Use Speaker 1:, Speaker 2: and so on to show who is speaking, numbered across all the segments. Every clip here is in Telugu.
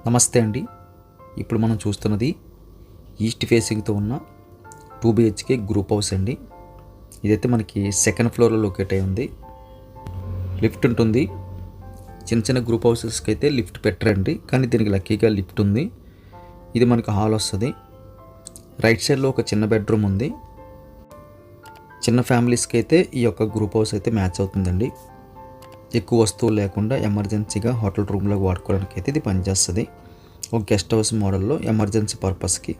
Speaker 1: నమస్తే అండి. ఇప్పుడు మనం చూస్తున్నది ఈస్ట్ ఫేసింగ్తో ఉన్న 2 BHK గ్రూప్ హౌస్ అండి. ఇదైతే మనకి సెకండ్ ఫ్లోర్లో లొకేట్ అయి ఉంది. లిఫ్ట్ ఉంటుంది. చిన్న చిన్న గ్రూప్ హౌసెస్కి అయితే లిఫ్ట్ పెట్టరండి, కానీ దీనికి లక్కీగా లిఫ్ట్ ఉంది. ఇది మనకు హాల్ వస్తుంది. రైట్ సైడ్లో ఒక చిన్న బెడ్రూమ్ ఉంది. చిన్న ఫ్యామిలీస్కి అయితే ఈ యొక్క గ్రూప్ హౌస్ అయితే మ్యాచ్ అవుతుందండి. ఎక్కువ వస్తువులు లేకుండా ఎమర్జెన్సీగా హోటల్ రూమ్లో వాడుకోవడానికి అయితే ఇది పనిచేస్తుంది. ఒక గెస్ట్ హౌస్ మోడల్లో ఎమర్జెన్సీ పర్పస్కి,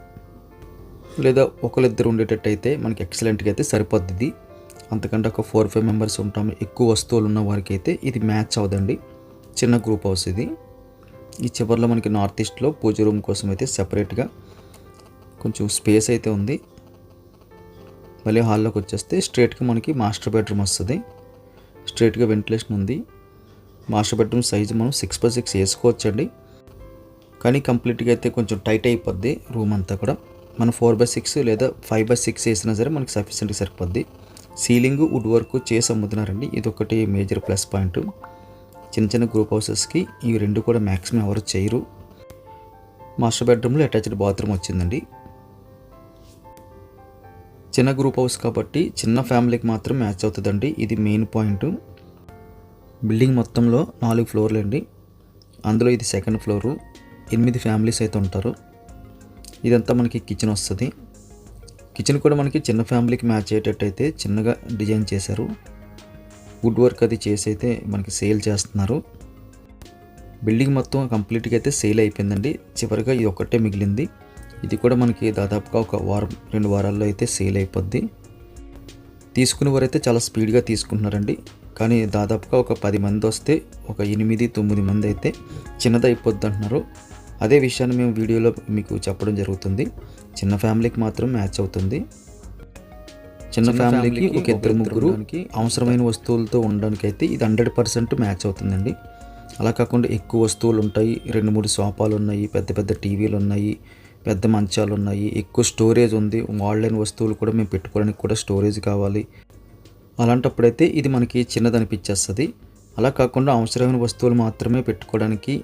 Speaker 1: లేదా ఒకరిద్దరు ఉండేటట్టు అయితే మనకి ఎక్సలెంట్గా అయితే సరిపోద్ది ఇది. అంతకంటే ఒక 4-5 మెంబర్స్ ఉంటాము, ఎక్కువ వస్తువులు ఉన్న వారికి అయితే ఇది మ్యాచ్ అవుదండి. చిన్న గ్రూప్ హౌస్ ఇది. ఈ చివరిలో మనకి నార్త్ ఈస్ట్లో పూజ రూమ్ కోసం అయితే సెపరేట్గా కొంచెం స్పేస్ అయితే ఉంది. మళ్ళీ హాల్లోకి వచ్చేస్తే స్ట్రేట్గా మనకి మాస్టర్ బెడ్రూమ్ వస్తుంది. స్ట్రేట్గా వెంటిలేషన్ ఉంది. మాస్టర్ బెడ్రూమ్ సైజు మనం 6x6 వేసుకోవచ్చండి, కానీ కంప్లీట్గా అయితే కొంచెం టైట్ అయిపోద్ది రూమ్ అంతా కూడా. మనం 4x6 లేదా 5x6 వేసినా సరే మనకి సఫిషియెంట్గా సరిపోద్ది. సీలింగ్ వుడ్ వర్క్ చేసి అమ్ముతున్నారండి, ఇది ఒకటి మేజర్ ప్లస్ పాయింట్. చిన్న చిన్న గ్రూప్ హౌసెస్కి ఇవి రెండు కూడా మ్యాక్సిమం ఎవరు చేయరు. మాస్టర్ బెడ్రూమ్లో అటాచ్డ్ బాత్రూమ్ వచ్చిందండి. చిన్న గ్రూప్ హౌస్ కాబట్టి చిన్న ఫ్యామిలీకి మాత్రం మ్యాచ్ అవుతుందండి, ఇది మెయిన్ పాయింట్. బిల్డింగ్ మొత్తంలో 4 ఫ్లోర్లు అండి. అందులో ఇది సెకండ్ ఫ్లోరు. 8 ఫ్యామిలీస్ అయితే ఉంటారు. ఇదంతా మనకి కిచెన్ వస్తుంది. కిచెన్ కూడా మనకి చిన్న ఫ్యామిలీకి మ్యాచ్ అయ్యేటట్టు అయితే చిన్నగా డిజైన్ చేశారు. వుడ్ వర్క్ అది చేసి అయితే మనకి సేల్ చేస్తున్నారు. బిల్డింగ్ మొత్తం కంప్లీట్గా అయితే సేల్ అయిపోయిందండి. చివరిగా ఇది ఒక్కటే మిగిలింది. ఇది కూడా మనకి దాదాపుగా ఒక వారం 2 వారాల్లో అయితే సేల్ అయిపోద్ది. తీసుకునే వారైతే చాలా స్పీడ్గా తీసుకుంటున్నారండి, కానీ దాదాపుగా ఒక 10 మంది వస్తే ఒక 8-9 మంది అయితే చిన్నది అయిపోద్ది అంటున్నారు. అదే విషయాన్ని మేము వీడియోలో మీకు చెప్పడం జరుగుతుంది. చిన్న ఫ్యామిలీకి మాత్రం మ్యాచ్ అవుతుంది. చిన్న ఫ్యామిలీకి ఒక 2-3 అవసరమైన వస్తువులతో ఉండడానికి అయితే ఇది 100% మ్యాచ్ అవుతుందండి. అలా కాకుండా ఎక్కువ వస్తువులు ఉంటాయి, 2-3 సోఫాలు ఉన్నాయి, పెద్ద పెద్ద టీవీలు ఉన్నాయి, పెద్ద మంచాలు ఉన్నాయి, ఎక్కువ స్టోరేజ్ ఉంది, ఆన్లైన్ వస్తువులు కూడా మేము పెట్టుకోవడానికి కూడా స్టోరేజ్ కావాలి. అలాంటప్పుడైతే ఇది మనకి చిన్నది అనిపించేస్తుంది. అలా కాకుండా అవసరమైన వస్తువులు మాత్రమే పెట్టుకోవడానికి,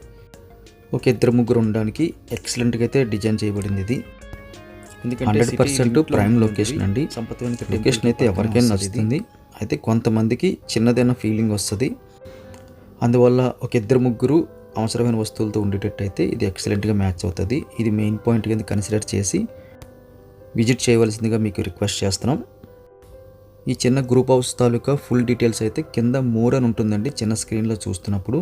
Speaker 1: ఒక 2-3 ఉండడానికి ఎక్సలెంట్గా అయితే డిజైన్ చేయబడింది ఇది. ఎందుకంటే 100% ప్రైమ్ లొకేషన్ అండి. లొకేషన్ అయితే ఎవరికైనా నచ్చుతుంది. అయితే కొంతమందికి చిన్నదైన ఫీలింగ్ వస్తుంది. అందువల్ల ఒక 2-3 అవసరమైన వస్తువులతో ఉండేటట్టు అయితే ఇది ఎక్సలెంట్గా మ్యాచ్ అవుతుంది. ఇది మెయిన్ పాయింట్ కింద కన్సిడర్ చేసి విజిట్ చేయవలసిందిగా మీకు రిక్వెస్ట్ చేస్తున్నాం. ఈ చిన్న గ్రూప్ హౌస్ తాలూకా ఫుల్ డీటెయిల్స్ అయితే కింద మోర్ అని ఉంటుందండి. చిన్న స్క్రీన్లో చూస్తున్నప్పుడు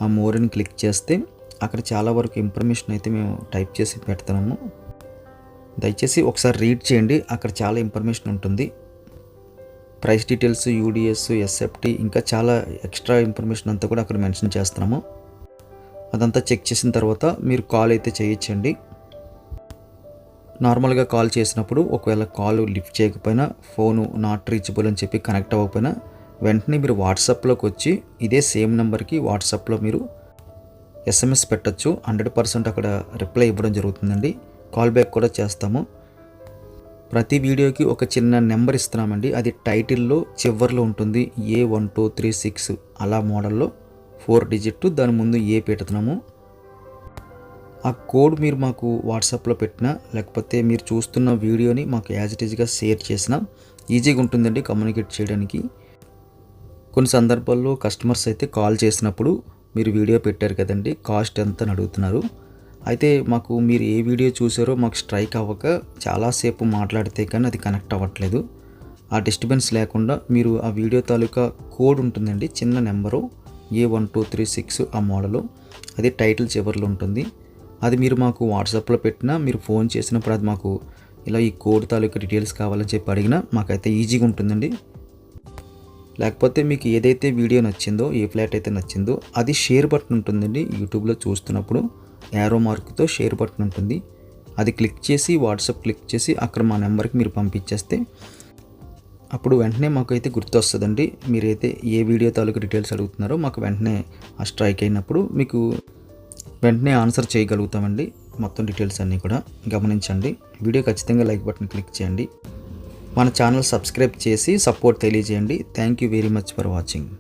Speaker 1: ఆ మోర్ అని క్లిక్ చేస్తే అక్కడ చాలా వరకు ఇన్ఫర్మేషన్ అయితే మేము టైప్ చేసి పెడతాము. దయచేసి ఒకసారి రీడ్ చేయండి, అక్కడ చాలా ఇన్ఫర్మేషన్ ఉంటుంది. ప్రైస్ డీటెయిల్స్, UDS, SFT ఇంకా చాలా ఎక్స్ట్రా ఇన్ఫర్మేషన్ అంతా కూడా అక్కడ మెన్షన్ చేస్తున్నాము. అదంతా చెక్ చేసిన తర్వాత మీరు కాల్ అయితే చేయొచ్చండి. నార్మల్గా కాల్ చేసినప్పుడు ఒకవేళ కాల్ లిఫ్ట్ చేయకపోయినా, ఫోను నాట్ రీచబుల్ అని చెప్పి కనెక్ట్ అవ్వకపోయినా వెంటనే మీరు వాట్సాప్లోకి వచ్చి ఇదే సేమ్ నెంబర్కి వాట్సాప్లో మీరు SMS పెట్టచ్చు. 100% అక్కడ రిప్లై ఇవ్వడం జరుగుతుందండి. కాల్ బ్యాక్ కూడా చేస్తాము. ప్రతి వీడియోకి ఒక చిన్న నెంబర్ ఇస్తున్నామండి, అది టైటిల్లో చివర్లో ఉంటుంది. A1236 అలా మోడల్లో 4 డిజిట్, దాని ముందు ఏ పెడుతున్నాము. ఆ కోడ్ మీరు మాకు వాట్సాప్లో పెట్టినా, లేకపోతే మీరు చూస్తున్న వీడియోని మాకు యాజ్ ఇట్ ఈజ్గా షేర్ చేసినా ఈజీగా ఉంటుందండి కమ్యూనికేట్ చేయడానికి. కొన్ని సందర్భాల్లో కస్టమర్స్ అయితే కాల్ చేసినప్పుడు మీరు వీడియో పెట్టారు కదండి, కాస్ట్ ఎంత అని అడుగుతున్నారు. అయితే మాకు మీరు ఏ వీడియో చూసారో మాకు స్ట్రైక్ అవ్వక చాలాసేపు మాట్లాడితే కానీ అది కనెక్ట్ అవ్వట్లేదు. ఆ డిస్టర్బెన్స్ లేకుండా మీరు ఆ వీడియో తాలూకా కోడ్ ఉంటుందండి, చిన్న నెంబరు A1236 ఆ మోడలు, అది టైటిల్ చివర్లో ఉంటుంది. అది మీరు మాకు వాట్సాప్లో పెట్టినా, మీరు ఫోన్ చేసినప్పుడు అది మాకు ఇలా ఈ కోడ్ తాలూకా డీటెయిల్స్ కావాలని చెప్పి అడిగినా మాకైతే ఈజీగా ఉంటుందండి. లేకపోతే మీకు ఏదైతే వీడియో నచ్చిందో, ఏ ఫ్లాట్ అయితే నచ్చిందో అది షేర్ బటన్ ఉంటుందండి. యూట్యూబ్లో చూస్తున్నప్పుడు యారో మార్క్తో షేర్ బటన్ ఉంటుంది, అది క్లిక్ చేసి వాట్సాప్ క్లిక్ చేసి అక్కడ మా నెంబర్కి మీరు పంపించేస్తే అప్పుడు వెంటనే మాకు అయితే గుర్తొస్తుందండి. మీరైతే ఏ వీడియో తాలూకు డీటెయిల్స్ అడుగుతున్నారో మాకు వెంటనే ఆ స్ట్రైక్ అయినప్పుడు మీకు వెంటనే ఆన్సర్ చేయగలుగుతామండి. మొత్తం డీటెయిల్స్ అన్నీ కూడా గమనించండి. వీడియో ఖచ్చితంగా లైక్ బటన్ క్లిక్ చేయండి. మన ఛానల్ సబ్స్క్రైబ్ చేసి సపోర్ట్ తెలియజేయండి. Thank you very much for watching.